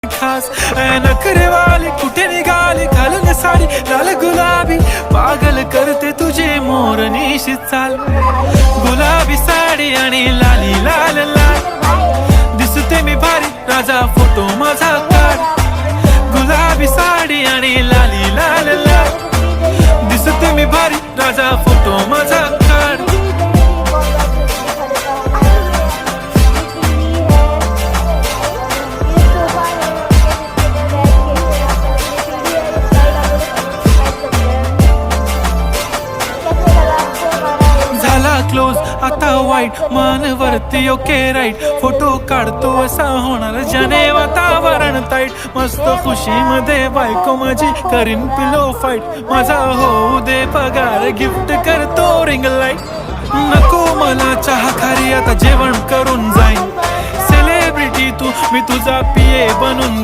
खास नखरेवाली कुठे निघाली घालून साडी लाल गुलाबी पागल करते तुझे मोर निशी चाल गुलाबी साडी आणि लाली लाल लाल दिसते मी भारी राजा फोटो माझा काढ गुलाबी साडी आणि लाली लाल लाल दिसते मी भारी राजा फोटो माझा काढ क्लोज आता वाईट मान वरती ओके राईट फोटो काढतो असा होणार जने वातावरण ताईट मस्त खुशी मध्ये बायको माझी करीन पिलो फाईट माझा होऊ दे पगार गिफ्ट करतो रिंग लाईट नको मला चहा खारी आता जेवण करून जाईन सेलिब्रिटी तू मी तुझा पिये बनून